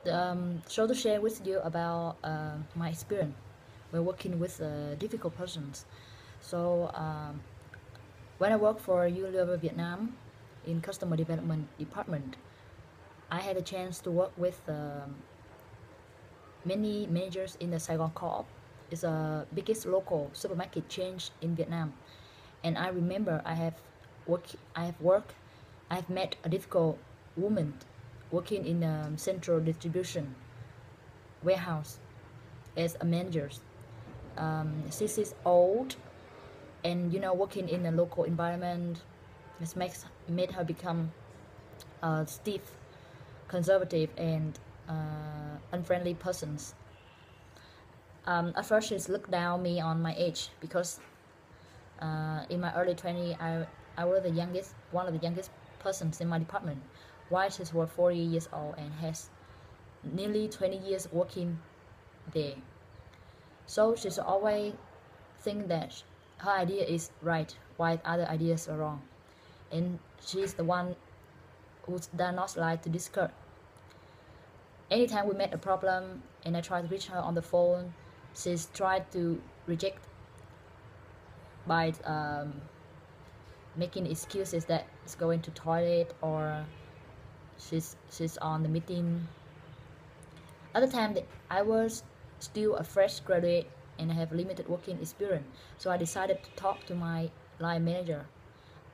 So to share with you about my experience when working with difficult persons. So when I worked for Unilever Vietnam in customer development department, I had a chance to work with many managers in the Saigon Co-op. It's the biggest local supermarket chain in Vietnam, and I remember I have met a difficult woman working in a central distribution warehouse as a manager. She is old, and working in a local environment, this made her become stiff, conservative, and unfriendly persons. At first, she looked down me on my age because in my early 20s, I was one of the youngest persons in my department, while she was 40 years old and has nearly 20 years working there. So she's always think that her idea is right, while other ideas are wrong, and she's the one who does not like to discuss. Anytime we met a problem and I tried to reach her on the phone, she's tried to reject by making excuses that she's going to toilet or she's on the meeting. Other time that I was still a fresh graduate and I have limited working experience, so I decided to talk to my line manager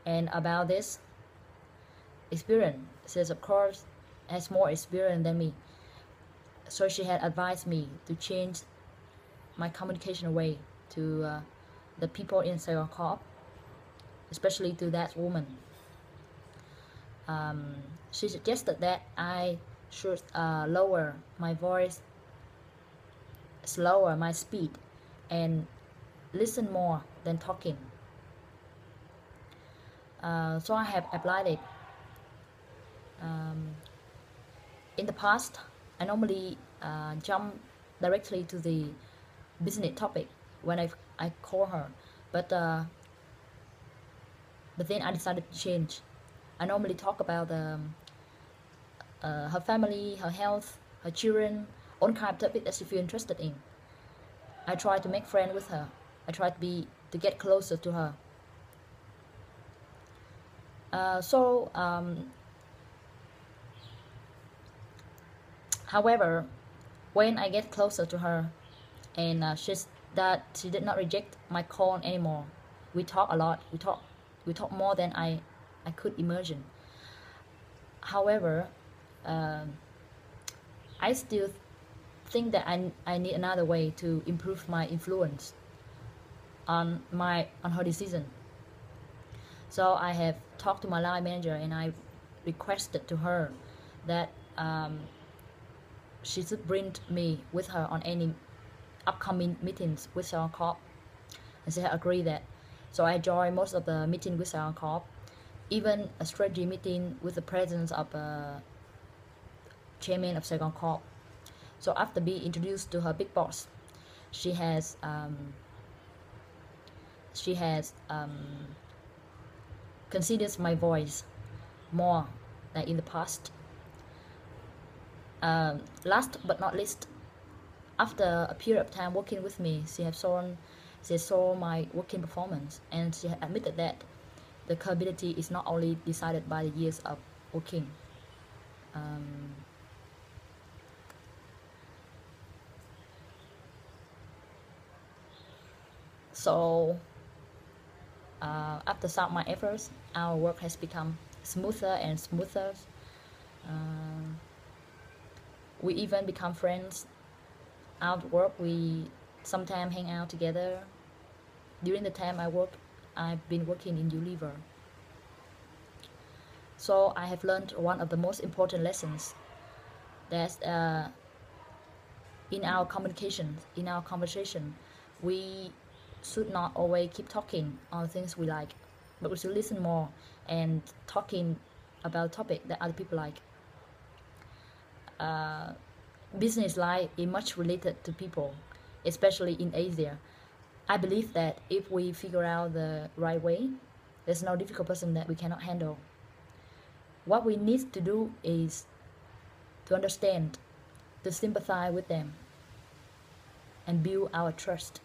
and about this experience. Says of course has more experience than me, so she had advised me to change my communication way to the people in Saigon Co-op, especially to that woman. She suggested that I should lower my voice, slower my speed, and listen more than talking. So I have applied it. In the past, I normally jump directly to the business topic when I call her, but then I decided to change. I normally talk about her family, her health, her children, all kind of topic that she feel interested in. I try to make friends with her. I try to get closer to her. However, when I get closer to her, and she did not reject my call anymore. We talk a lot. We talk more than I could imagine. However, I still think that I need another way to improve my influence on her decision. So I have talked to my line manager and I requested to her that she should bring me with her on any upcoming meetings with our co-op, and she had agreed that. So I joined most of the meeting with our co-op, even a strategy meeting with the presence of chairman of Saigon Co-op. So after being introduced to her big boss, she has considered my voice more than in the past. Last but not least, after a period of time working with me, she saw my working performance, and she admitted that the capability is not only decided by the years of working. So after some of my efforts, our work has become smoother and smoother. We even become friends. Out of work, we sometimes hang out together. During the time I've been working in Unilever. So I have learned one of the most important lessons, that in our communication, in our conversation, we should not always keep talking on things we like, but we should listen more and talking about topic that other people like. Business life is much related to people, especially in Asia. I believe that if we figure out the right way, there's no difficult person that we cannot handle. What we need to do is to understand to sympathize with them and build our trust.